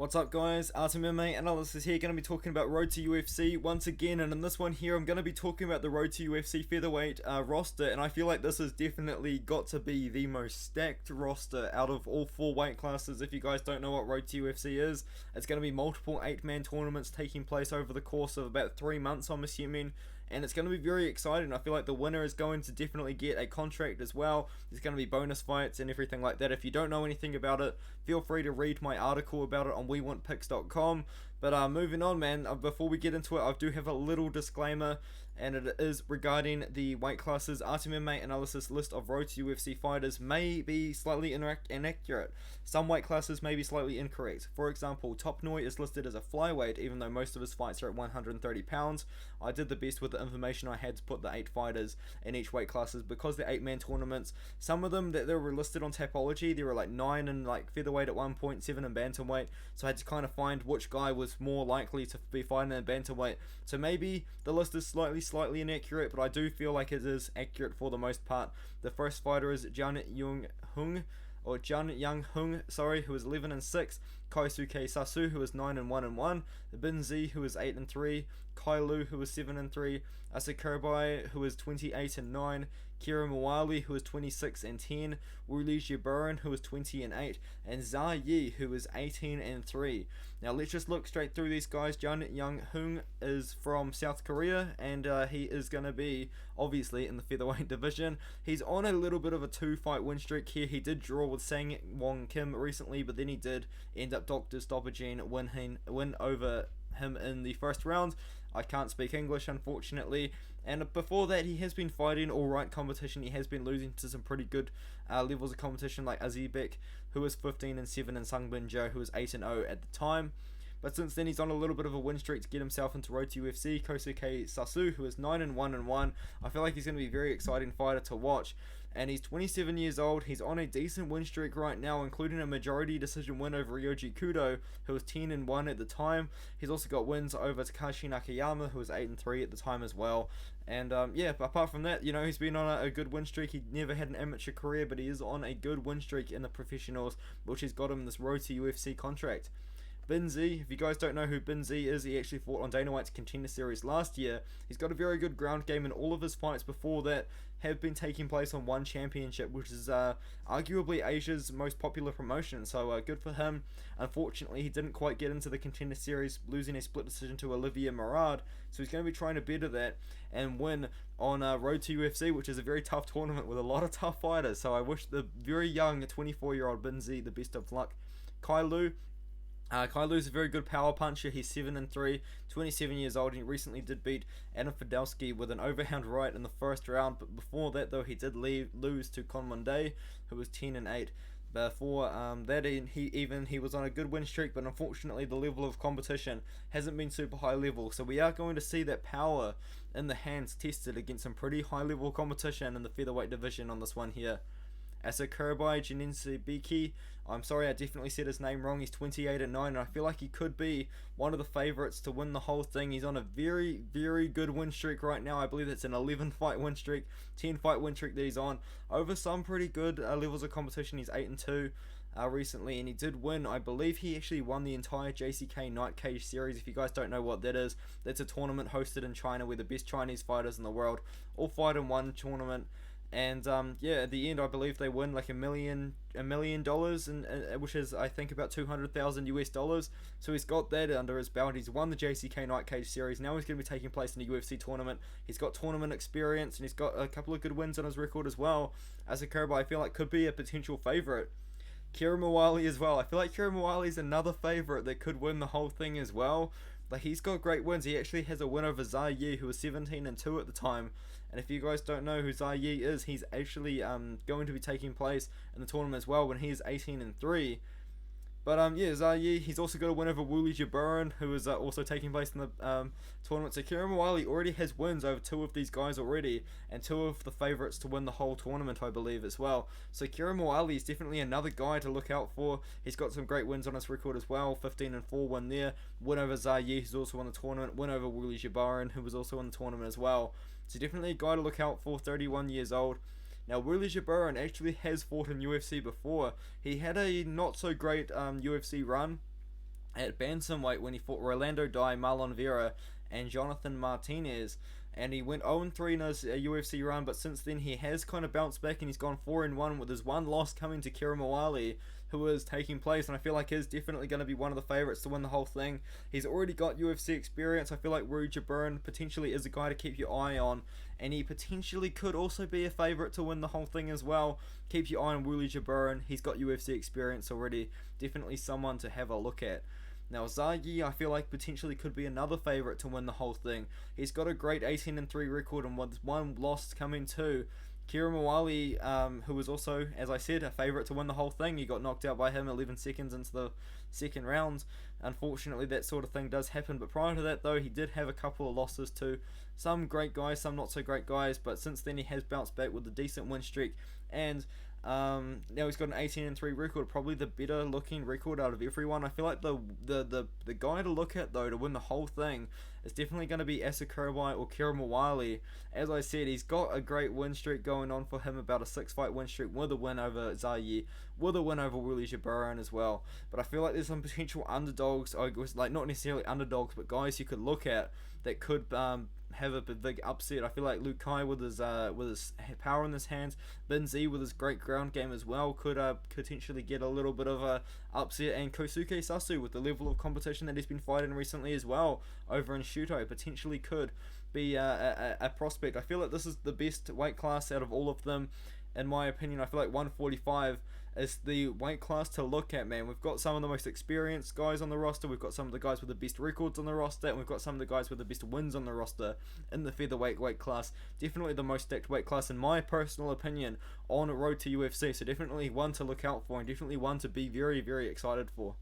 What's up guys, Artem MMA Analysis here, going to be talking about Road to UFC once again, and in this one here I'm going to be talking about the Road to UFC Featherweight roster, and I feel like this has definitely got to be the most stacked roster out of all four weight classes. If you guys don't know what Road to UFC is, it's going to be multiple 8-man tournaments taking place over the course of about 3 months, I'm assuming, and it's going to be very exciting. I feel like the winner is going to definitely get a contract as well. There's going to be bonus fights and everything like that. If you don't know anything about it, feel free to read my article about it on WeWantPicks.com. But moving on, man, before we get into it, I do have a little disclaimer, and it is regarding the weight classes. Artem MMA Analysis list of Road to UFC fighters may be slightly inaccurate. Some weight classes may be slightly incorrect. For example, Top Noi is listed as a flyweight, even though most of his fights are at 130 pounds. I did the best with the information I had to put the 8 fighters in each weight classes, because they're 8-man tournaments. Some of them that they were listed on Tapology, there were like 9 in like featherweight at 1.7 in bantamweight, so I had to kind of find which guy was more likely to be fighting in bantamweight. So maybe the list is slightly inaccurate, but I do feel like it is accurate for the most part. The first fighter is Jun Young Hung, who is 11-6. Kosuke Sasu, who is 9-1-1. Bin Z, who is 8-3. Kailu, who is 7-3. Asakurabai, who is 28-9. Kira Mawali, who is 26-10. Wuli Jibaran, who is 20-8. And Zha Yi, who is 18-3. Now let's just look straight through these guys. Jun Young Hung is from South Korea, and he is going to be obviously in the featherweight division. He's on a little bit of a 2-fight win streak here. He did draw with Sang Wong Kim recently, but then he did end up doctor stoppaging win over him in the first round. I can't speak English, unfortunately, and before that he has been fighting alright competition. He has been losing to some pretty good levels of competition, like Azibek, who was 15-7, and Sung Bin Jo, who was 8-0 at the time. But since then, he's on a little bit of a win streak to get himself into Road to UFC. Kosuke Sasu, who is 9-1-1. I feel like he's going to be a very exciting fighter to watch. And he's 27 years old. He's on a decent win streak right now, including a majority decision win over Ryoji Kudo, who was 10-1 at the time. He's also got wins over Takashi Nakayama, who was 8-3 at the time as well. And yeah, apart from that, you know, he's been on a good win streak. He never had an amateur career, but he is on a good win streak in the professionals, which has got him this Road to UFC contract. Bin Z, if you guys don't know who Bin Z is, he actually fought on Dana White's Contender Series last year. He's got a very good ground game, and all of his fights before that have been taking place on one championship, which is arguably Asia's most popular promotion, so good for him. Unfortunately, he didn't quite get into the Contender Series, losing a split decision to Olivier Marad, so he's going to be trying to better that and win on Road to UFC, which is a very tough tournament with a lot of tough fighters. So I wish the very young 24-year-old Bin Z the best of luck. Kailu is a very good power puncher. He's 7-3, 27 years old, and he recently did beat Adam Fidelsky with an overhand right in the first round. But before that, though, he did lose to Konmonde, who was 10-8. Before that, he was on a good win streak, but unfortunately the level of competition hasn't been super high level. So we are going to see that power in the hands tested against some pretty high level competition in the featherweight division on this one here. Asakurabai Jininsibiki, I'm sorry, I definitely said his name wrong. He's 28-9, and I feel like he could be one of the favorites to win the whole thing. He's on a very, very good win streak right now. I believe it's an 11-fight win streak, 10-fight win streak that he's on over some pretty good levels of competition. He's 8-2 recently, and he did win. I believe he actually won the entire JCK Night Cage series. If you guys don't know what that is, that's a tournament hosted in China where the best Chinese fighters in the world all fight in one tournament. And yeah, at the end, I believe they win like $1 million, and which is, I think, about 200,000 US dollars. So he's got that under his belt. He's won the JCK Night Cage series. Now he's going to be taking place in a UFC tournament. He's got tournament experience, and he's got a couple of good wins on his record as well. Asakurabai, I feel like, could be a potential favorite. Kira Mawali as well. I feel like Kira Mawali is another favorite that could win the whole thing as well. Like, he's got great wins. He actually has a win over Zha Yi, who was 17-2 at the time. And if you guys don't know who Zha Yi is, he's actually going to be taking place in the tournament as well when he is 18-3. But yeah, Zha Yi, he's also got a win over Wuli Jibaran, who is also taking place in the tournament. So Kira Mawali already has wins over 2 of these guys already, and 2 of the favourites to win the whole tournament, I believe, as well. So Kira Mawali is definitely another guy to look out for. He's got some great wins on his record as well. 15-4 win there. Win over Zha Yi, who's also won the tournament. Win over Wuli Jibaran, who was also in the tournament as well. So definitely a guy to look out for, 31 years old. Now, Wuli Jibaran actually has fought in UFC before. He had a not so great UFC run at bantamweight when he fought Rolando Dy, Marlon Vera, and Jonathan Martinez. And he went 0-3 in his UFC run, but since then he has kind of bounced back and he's gone 4-1 with his one loss coming to Kieran Mawali, who is taking place, and I feel like he's definitely going to be one of the favourites to win the whole thing. He's already got UFC experience. I feel like Rudy Jabern potentially is a guy to keep your eye on, and he potentially could also be a favourite to win the whole thing as well. Keep your eye on Rudy Jabern. He's got UFC experience already. Definitely someone to have a look at. Now, Zagi, I feel like potentially could be another favourite to win the whole thing. He's got a great 18-3 record and with one loss coming too. Kieran Mawali, who was also, as I said, a favourite to win the whole thing. He got knocked out by him 11 seconds into the second round. Unfortunately, that sort of thing does happen. But prior to that, though, he did have a couple of losses to some great guys, some not so great guys. But since then, he has bounced back with a decent win streak. And now he's got an 18-3 record, probably the better looking record out of everyone. I feel like the guy to look at though to win the whole thing is definitely going to be Asa Kirby or Kieran Mawali. As I said, he's got a great win streak going on for him, about a 6-fight win streak with a win over Zayi, with a win over Willie Jabron as well. But I feel like there's some potential underdogs, I guess, like not necessarily underdogs, but guys you could look at that could have a big upset. I feel like Luke Kai with his power in his hands, Bin Z with his great ground game as well could potentially get a little bit of a upset, and Kosuke Sasu with the level of competition that he's been fighting recently as well over in Shuto potentially could be a prospect. I feel like this is the best weight class out of all of them, in my opinion. I feel like 145 is the weight class to look at, man. We've got some of the most experienced guys on the roster, we've got some of the guys with the best records on the roster, and we've got some of the guys with the best wins on the roster in the featherweight weight class. Definitely the most stacked weight class in my personal opinion on a road to UFC, so definitely one to look out for and definitely one to be very, very excited for.